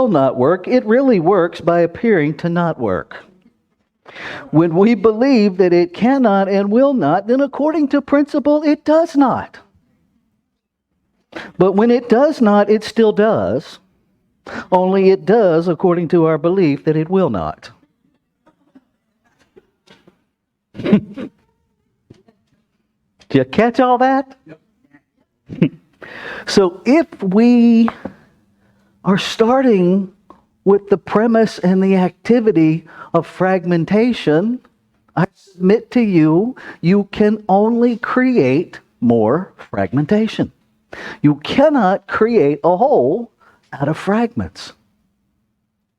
will not work, it really works by appearing to not work. When we believe that it cannot and will not, then according to principle, it does not. But when it does not, it still does. Only it does according to our belief that it will not. Did you catch all that? Yep. So if we are starting with the premise and the activity of fragmentation, I submit to you, you can only create more fragmentation. You cannot create a whole out of fragments,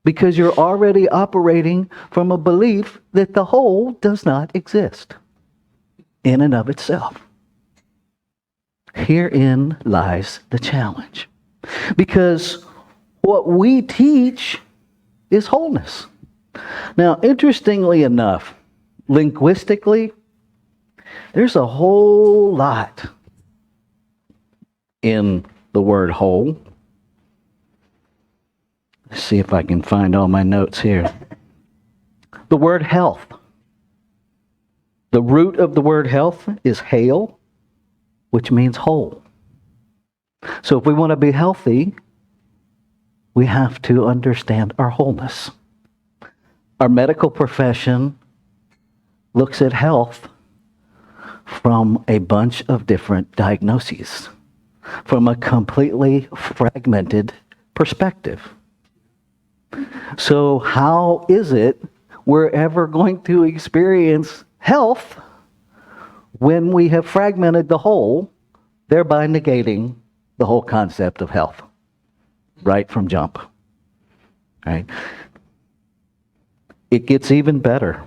because you're already operating from a belief that the whole does not exist in and of itself. Herein lies the challenge, because what we teach is wholeness. Now, interestingly enough, linguistically, there's a whole lot in the word whole. Let's see if I can find all my notes here. The word health. The root of the word health is hale, which means whole. So if we want to be healthy, we have to understand our wholeness. Our medical profession looks at health from a bunch of different diagnoses, from a completely fragmented perspective. So how is it we're ever going to experience health when we have fragmented the whole, thereby negating the whole concept of health right from jump? Right? It gets even better.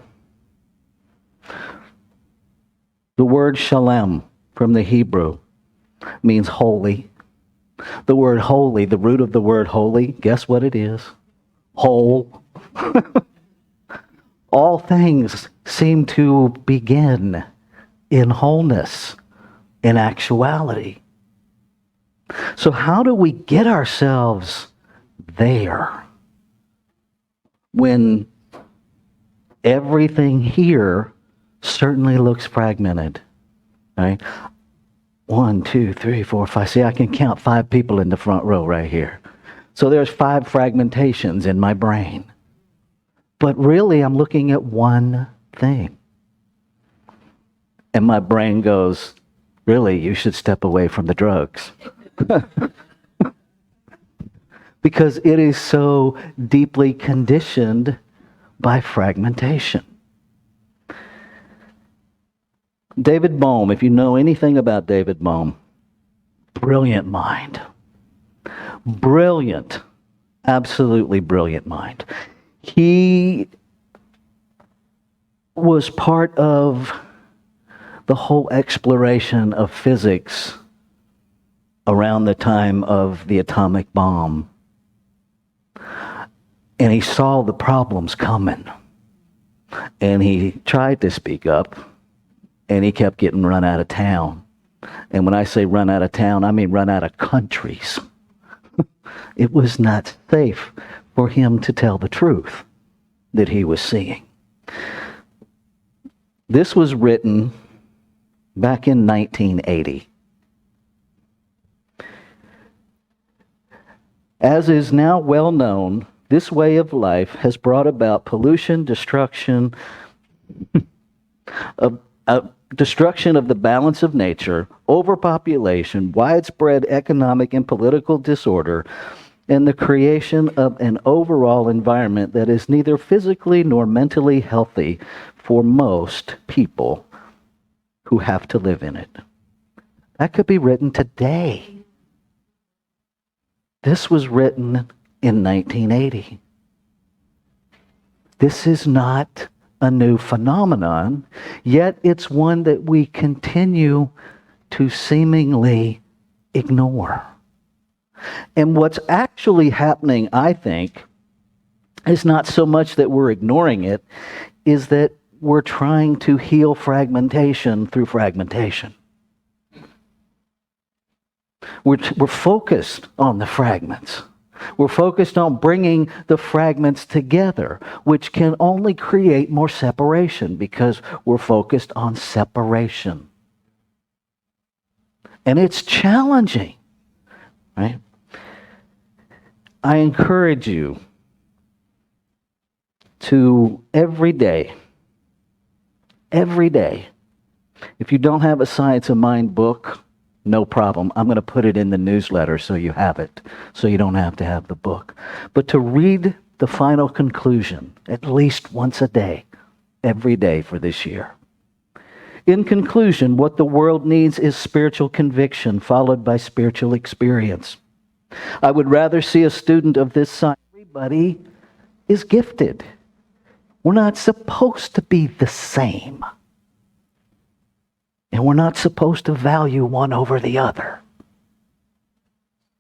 The word shalem from the Hebrew means holy. The word holy, the root of the word holy, guess what it is? Whole. All things seem to begin in wholeness, in actuality. So how do we get ourselves there when everything here certainly looks fragmented? Right? 1, 2, 3, 4, 5. See, I can count 5 people in the front row right here. So there's 5 fragmentations in my brain. But really, I'm looking at one thing. And my brain goes, really, you should step away from the drugs. Because it is so deeply conditioned by fragmentation. David Bohm, if you know anything about David Bohm, brilliant mind. Brilliant, absolutely brilliant mind. He was part of the whole exploration of physics around the time of the atomic bomb. And he saw the problems coming. And he tried to speak up, and he kept getting run out of town. And when I say run out of town, I mean run out of countries. It was not safe for him to tell the truth that he was seeing. This was written back in 1980. As is now well known, this way of life has brought about pollution, destruction of the balance of nature, overpopulation, widespread economic and political disorder, and the creation of an overall environment that is neither physically nor mentally healthy for most people who have to live in it. That could be written today. This was written in 1980. This is not a new phenomenon, yet it's one that we continue to seemingly ignore. And what's actually happening, I think, is not so much that we're ignoring it, is that we're trying to heal fragmentation through fragmentation. We're focused on the fragments. We're focused on bringing the fragments together, which can only create more separation because we're focused on separation. And it's challenging, right? I encourage you to every day, if you don't have a Science of Mind book, no problem. I'm going to put it in the newsletter so you have it, so you don't have to have the book. But to read the final conclusion at least once a day, every day for this year. In conclusion, what the world needs is spiritual conviction followed by spiritual experience. I would rather see a student of this science. Everybody is gifted. We're not supposed to be the same. And we're not supposed to value one over the other.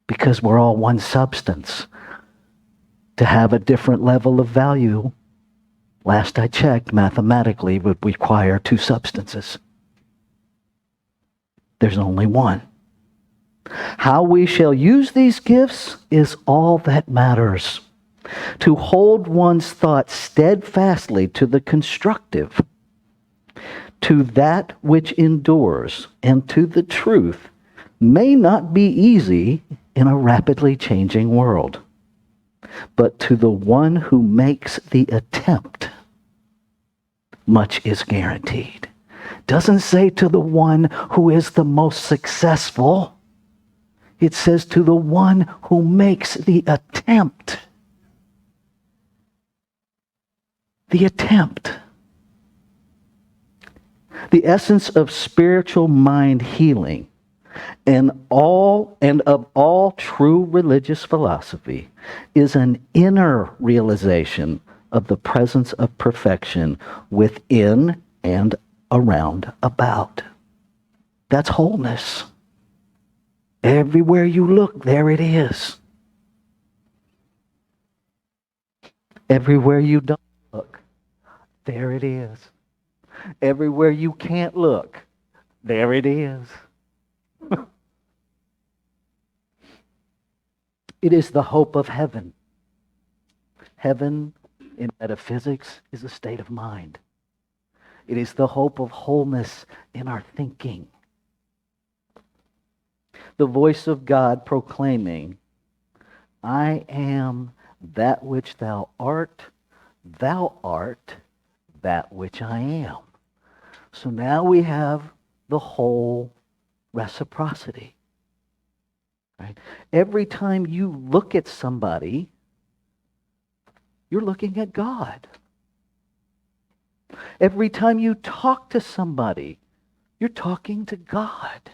Because we're all one substance. To have a different level of value, last I checked, mathematically would require two substances. There's only one. How we shall use these gifts is all that matters. To hold one's thoughts steadfastly to the constructive, to that which endures, and to the truth may not be easy in a rapidly changing world. But to the one who makes the attempt, much is guaranteed. Doesn't say to the one who is the most successful. It says to the one who makes the attempt. The attempt. The essence of spiritual mind healing and of all true religious philosophy is an inner realization of the presence of perfection within and around about. That's wholeness. Everywhere you look, there it is. Everywhere you don't look, there it is. Everywhere you can't look, there it is. It is the hope of heaven. Heaven in metaphysics is a state of mind. It is the hope of wholeness in our thinking. The voice of God proclaiming, I am that which thou art that which I am. So now we have the whole reciprocity. Right? Every time you look at somebody, you're looking at God. Every time you talk to somebody, you're talking to God.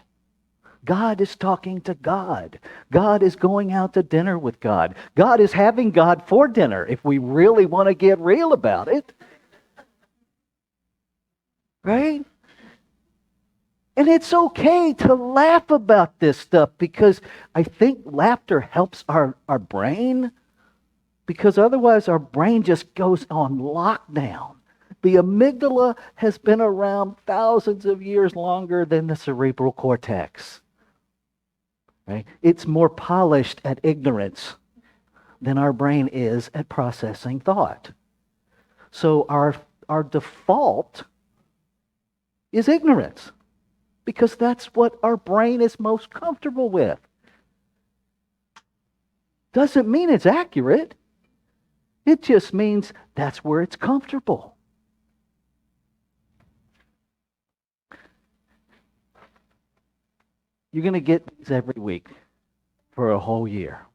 God is talking to God. God is going out to dinner with God. God is having God for dinner, if we really want to get real about it. Right? And it's okay to laugh about this stuff because I think laughter helps our brain, because otherwise our brain just goes on lockdown. The amygdala has been around thousands of years longer than the cerebral cortex. Right? It's more polished at ignorance than our brain is at processing thought. So our default is ignorance, because that's what our brain is most comfortable with. Doesn't mean it's accurate. It just means that's where it's comfortable. You're going to get these every week for a whole year.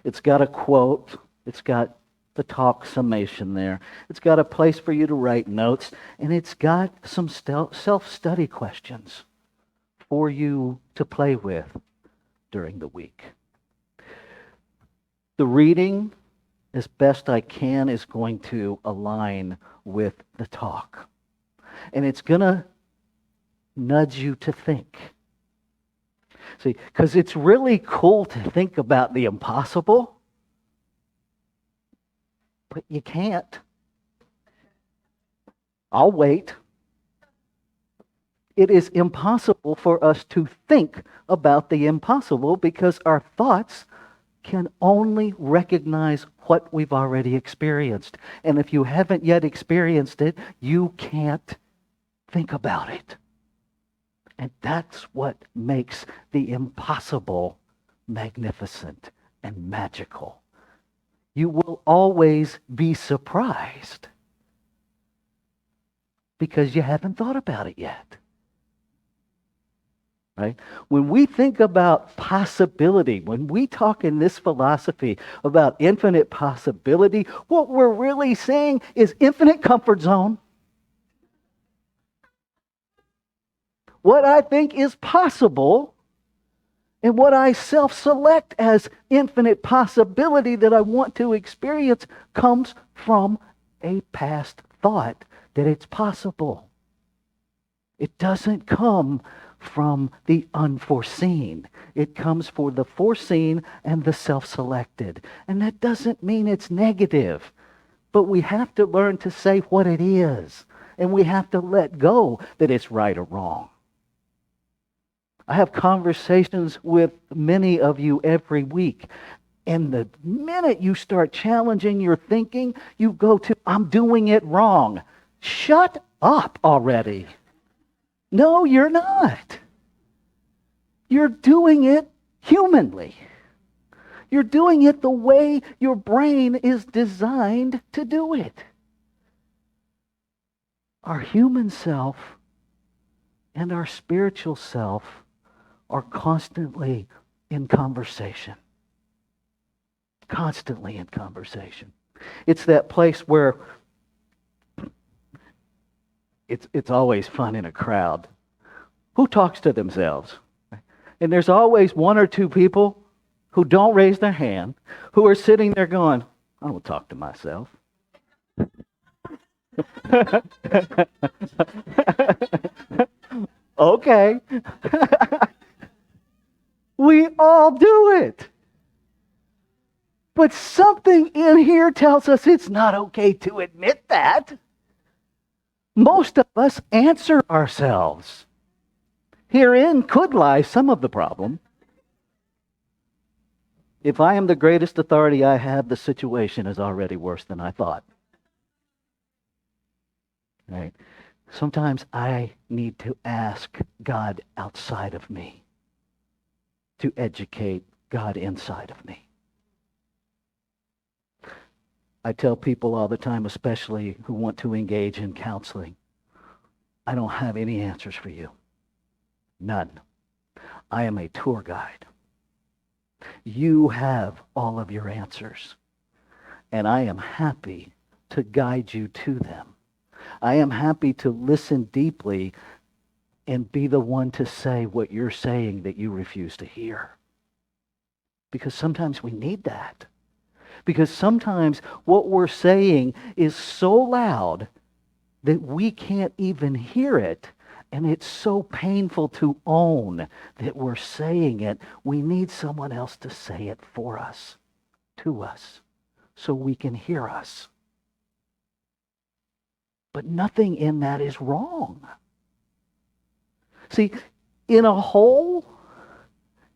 It's got a quote. It's got the talk summation there. It's got a place for you to write notes. And it's got some self-study questions for you to play with during the week. The reading, as best I can, is going to align with the talk. And it's going to nudge you to think. See, because it's really cool to think about the impossible, but you can't. I'll wait. It is impossible for us to think about the impossible because our thoughts can only recognize what we've already experienced. And if you haven't yet experienced it, you can't think about it. And that's what makes the impossible magnificent and magical. You will always be surprised because you haven't thought about it yet. Right? When we think about possibility, when we talk in this philosophy about infinite possibility, what we're really saying is infinite comfort zone. What I think is possible and what I self-select as infinite possibility that I want to experience comes from a past thought that it's possible. It doesn't come from the unforeseen. It comes for the foreseen and the self-selected. And that doesn't mean it's negative, but we have to learn to say what it is, and we have to let go that it's right or wrong. I have conversations with many of you every week, and the minute you start challenging your thinking, you go to, I'm doing it wrong. Shut up already. No, you're not. You're doing it humanly. You're doing it the way your brain is designed to do it. Our human self and our spiritual self are constantly in conversation. Constantly in conversation. It's that place where it's always fun in a crowd. Who talks to themselves? And there's always one or two people who don't raise their hand, who are sitting there going, I don't talk to myself. Okay. We all do it. But something in here tells us it's not okay to admit that. Most of us answer ourselves. Herein could lie some of the problem. If I am the greatest authority I have, the situation is already worse than I thought. Right? Sometimes I need to ask God outside of me to educate God inside of me. I tell people all the time, especially who want to engage in counseling, I don't have any answers for you. None. I am a tour guide. You have all of your answers, and I am happy to guide you to them. I am happy to listen deeply and be the one to say what you're saying that you refuse to hear. Because sometimes we need that. Because sometimes what we're saying is so loud that we can't even hear it. And it's so painful to own that we're saying it. We need someone else to say it for us, to us, so we can hear us. But nothing in that is wrong. See, in a whole,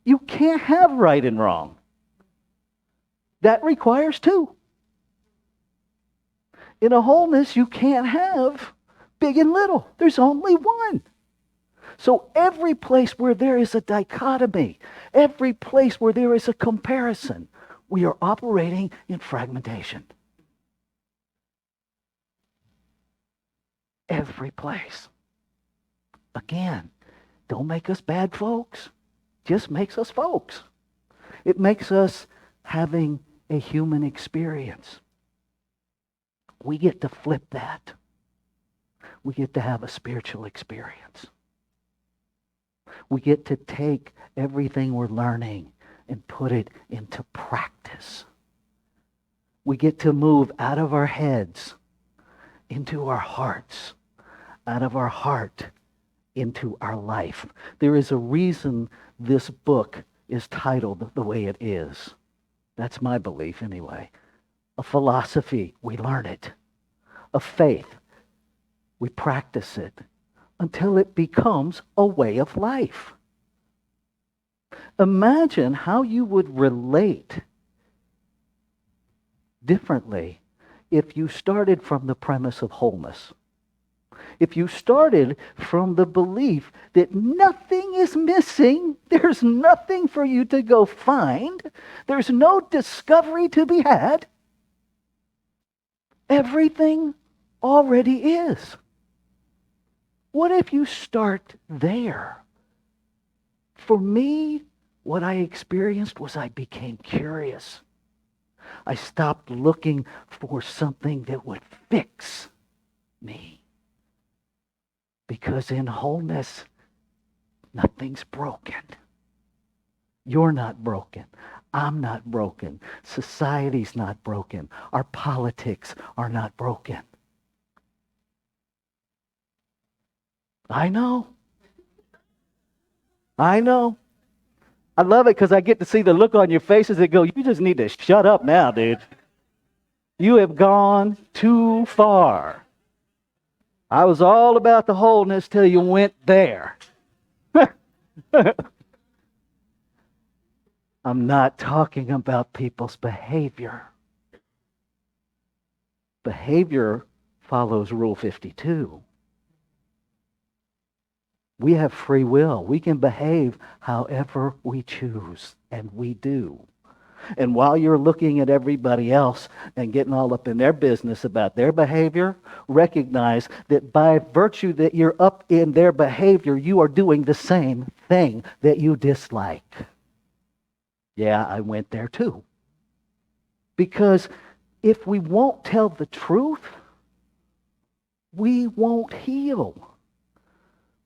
you can't have right and wrong. That requires two. In a wholeness, you can't have big and little. There's only one. So every place where there is a dichotomy, every place where there is a comparison, we are operating in fragmentation. Every place. Again, don't make us bad folks. Just makes us folks. It makes us having a human experience. We get to flip that. We get to have a spiritual experience. We get to take everything we're learning and put it into practice. We get to move out of our heads into our hearts, out of our heart into our life. There is a reason this book is titled the way it is. That's my belief anyway. A philosophy, we learn it. A faith, we practice it until it becomes a way of life. Imagine how you would relate differently if you started from the premise of wholeness. If you started from the belief that nothing is missing, there's nothing for you to go find, there's no discovery to be had, everything already is. What if you start there? For me, what I experienced was I became curious. I stopped looking for something that would fix me. Because in wholeness, nothing's broken. You're not broken. I'm not broken. Society's not broken. Our politics are not broken. I know. I know. I love it because I get to see the look on your faces that go, you just need to shut up now, dude. You have gone too far. I was all about the wholeness till you went there. I'm not talking about people's behavior. Behavior follows Rule 52. We have free will. We can behave however we choose, and we do. And while you're looking at everybody else and getting all up in their business about their behavior, recognize that by virtue that you're up in their behavior, you are doing the same thing that you dislike. Yeah, I went there too. Because if we won't tell the truth, we won't heal.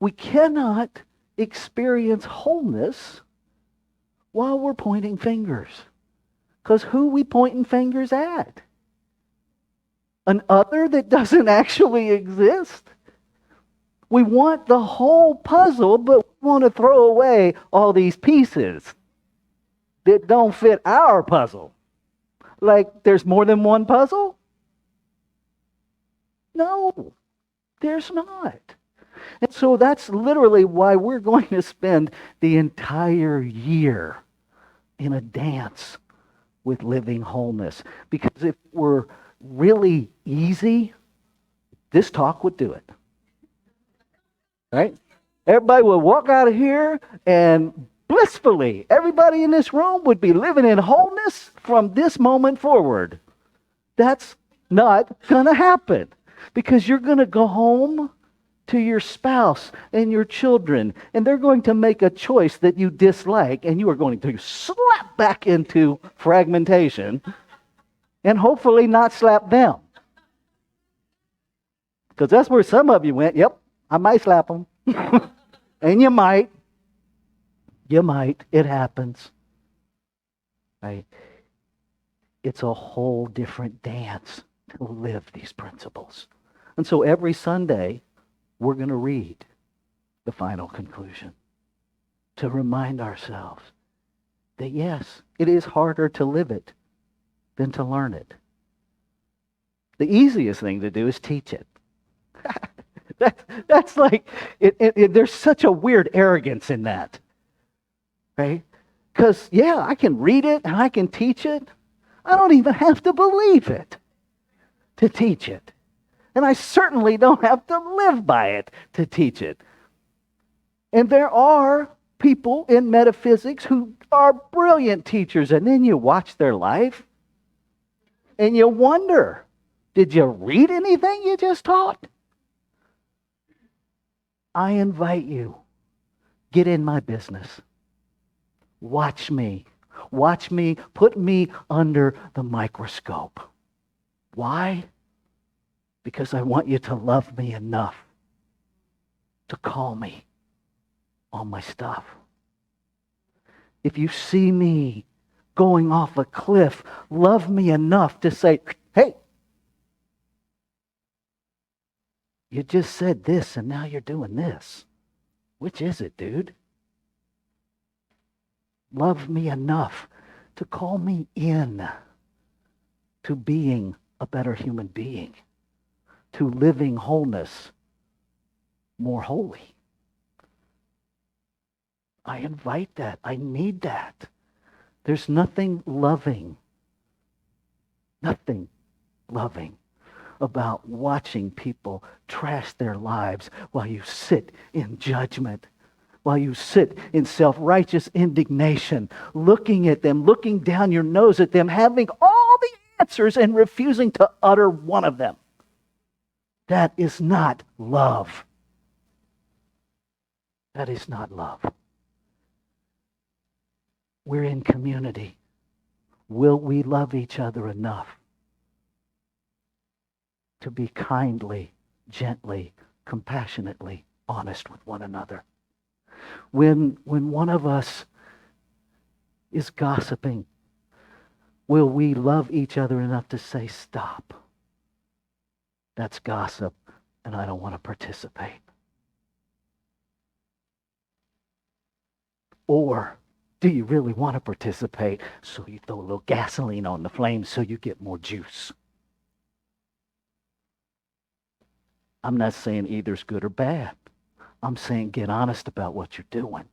We cannot experience wholeness while we're pointing fingers. Because who we pointing fingers at? An other that doesn't actually exist? We want the whole puzzle, but we want to throw away all these pieces that don't fit our puzzle. Like there's more than one puzzle? No, there's not. And so that's literally why we're going to spend the entire year in a dance with living wholeness. Because if we're really easy, this talk would do it. Right? Everybody would walk out of here and blissfully, everybody in this room would be living in wholeness from this moment forward. That's not going to happen. Because you're going to go home to your spouse and your children, and they're going to make a choice that you dislike, and you are going to slap back into fragmentation and hopefully not slap them. Because that's where some of you went, yep, I might slap them. And you might. You might. It happens. Right? It's a whole different dance to live these principles. And so every Sunday, we're going to read the final conclusion to remind ourselves that yes, it is harder to live it than to learn it. The easiest thing to do is teach it. That's like, there's such a weird arrogance in that, right? Because, yeah, I can read it and I can teach it. I don't even have to believe it to teach it. And I certainly don't have to live by it to teach it. And there are people in metaphysics who are brilliant teachers, and then you watch their life and you wonder, did you read anything you just taught? I invite you, get in my business. Watch me. Watch me. Put me under the microscope. Why? Because I want you to love me enough to call me on my stuff. If you see me going off a cliff, love me enough to say, hey, you just said this and now you're doing this. Which is it, dude? Love me enough to call me in to being a better human being, to living wholeness more holy. I invite that. I need that. There's nothing loving Nothing loving about watching people trash their lives while you sit in judgment, while you sit in self-righteous indignation, looking at them, looking down your nose at them, having all the answers and refusing to utter one of them. That is not love. That is not love. We're in community. Will we love each other enough to be kindly, gently, compassionately honest with one another? When one of us is gossiping, will we love each other enough to say, stop? That's gossip, and I don't want to participate. Or do you really want to participate, so you throw a little gasoline on the flames so you get more juice? I'm not saying either's good or bad. I'm saying get honest about what you're doing.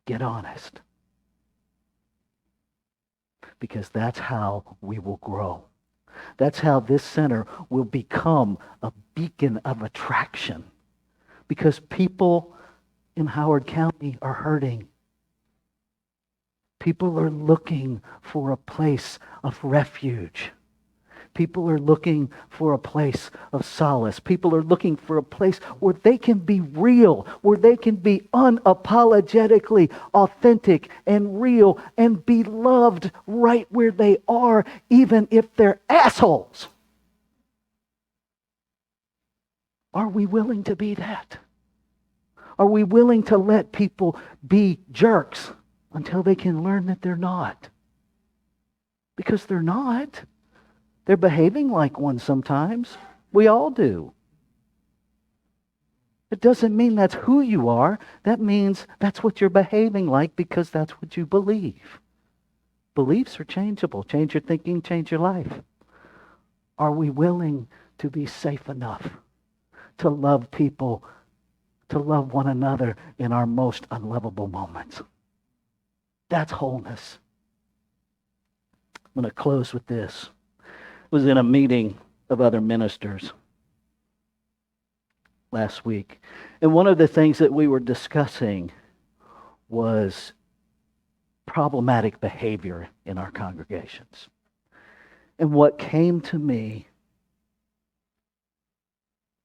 Get honest. Because that's how we will grow. That's how this center will become a beacon of attraction. Because people in Howard County are hurting. People are looking for a place of refuge. People are looking for a place of solace. People are looking for a place where they can be real, where they can be unapologetically authentic and real and be loved right where they are, even if they're assholes. Are we willing to be that? Are we willing to let people be jerks until they can learn that they're not? Because they're not. They're behaving like one sometimes. We all do. It doesn't mean that's who you are. That means that's what you're behaving like because that's what you believe. Beliefs are changeable. Change your thinking, change your life. Are we willing to be safe enough to love people, to love one another in our most unlovable moments? That's wholeness. I'm going to close with this. Was in a meeting of other ministers last week. And one of the things that we were discussing was problematic behavior in our congregations. And what came to me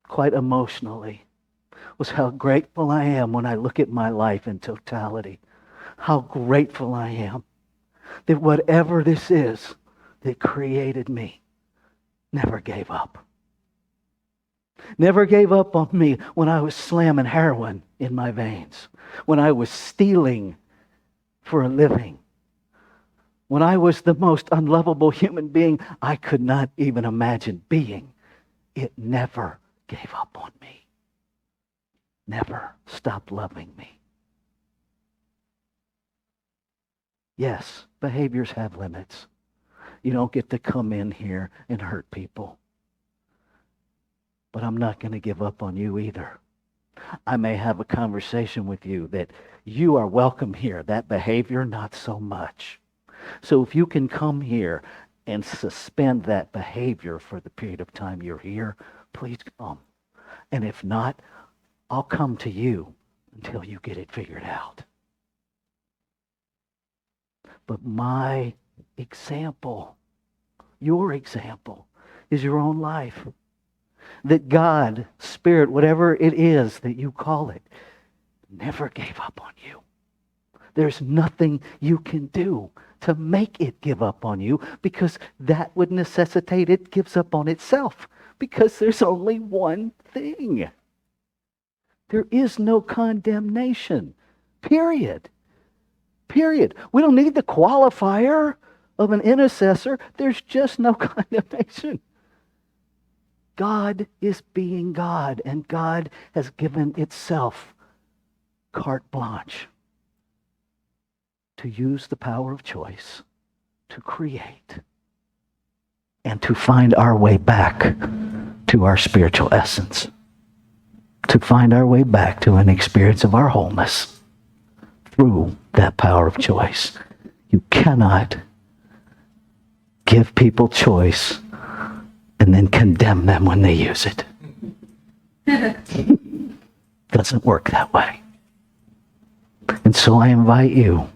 quite emotionally was how grateful I am when I look at my life in totality. How grateful I am that whatever this is that created me never gave up. Never gave up on me when I was slamming heroin in my veins, when I was stealing for a living, when I was the most unlovable human being I could not even imagine being. It never gave up on me. Never stopped loving me. Yes, behaviors have limits. You don't get to come in here and hurt people. But I'm not going to give up on you either. I may have a conversation with you that you are welcome here. That behavior, not so much. So if you can come here and suspend that behavior for the period of time you're here, please come. And if not, I'll come to you until you get it figured out. But my example, your example, is your own life. That God, Spirit, whatever it is that you call it, never gave up on you. There's nothing you can do to make it give up on you, because that would necessitate it gives up on itself, because there's only one thing. There is no condemnation. Period. Period. We don't need the qualifier of an intercessor. There's just no condemnation. God is being God, and God has given itself carte blanche to use the power of choice to create and to find our way back to our spiritual essence, to find our way back to an experience of our wholeness through that power of choice. You cannot give people choice and then condemn them when they use it. Doesn't work that way. And so I invite you,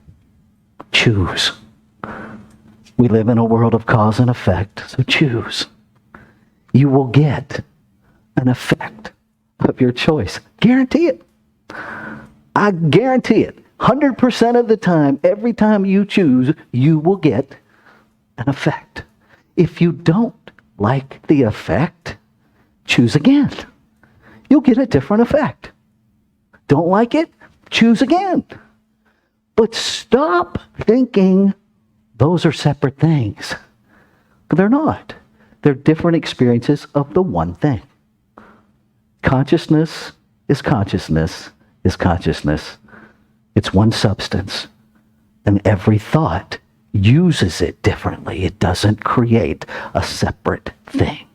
choose. We live in a world of cause and effect, so choose. You will get an effect of your choice. Guarantee it. I guarantee it. 100% of the time, every time you choose, you will get an effect. If you don't like the effect, choose again. You'll get a different effect. Don't like it? Choose again. But stop thinking those are separate things. They're not. They're different experiences of the one thing. Consciousness is consciousness is consciousness. It's one substance. And every thought uses it differently. It doesn't create a separate thing.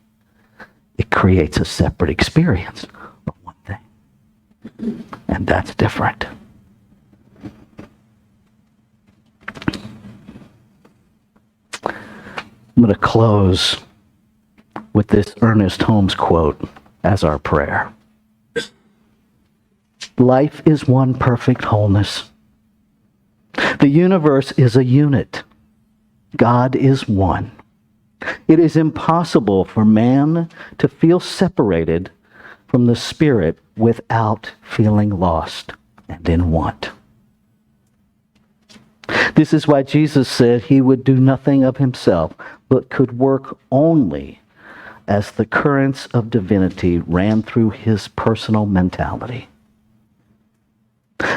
It creates a separate experience of one thing. And that's different. I'm going to close with this Ernest Holmes quote as our prayer. Life is one perfect wholeness. The universe is a unit. God is one. It is impossible for man to feel separated from the Spirit without feeling lost and in want. This is why Jesus said he would do nothing of himself, but could work only as the currents of divinity ran through his personal mentality.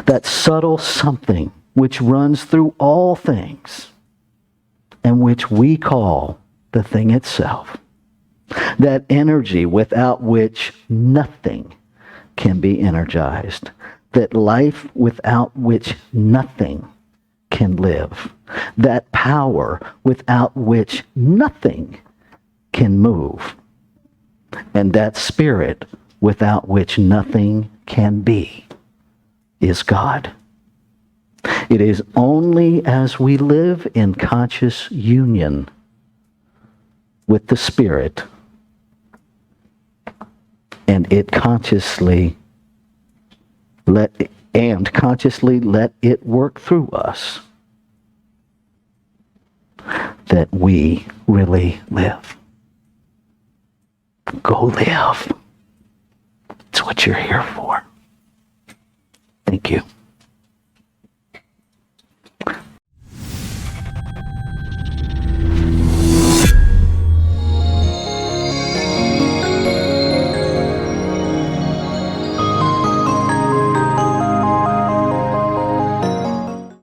That subtle something which runs through all things and which we call the thing itself. That energy without which nothing can be energized. That life without which nothing can live. That power without which nothing can move. And that spirit without which nothing can be is God. It is only as we live in conscious union with the Spirit and consciously let it work through us that we really live. Go live. It's what you're here for. Thank you.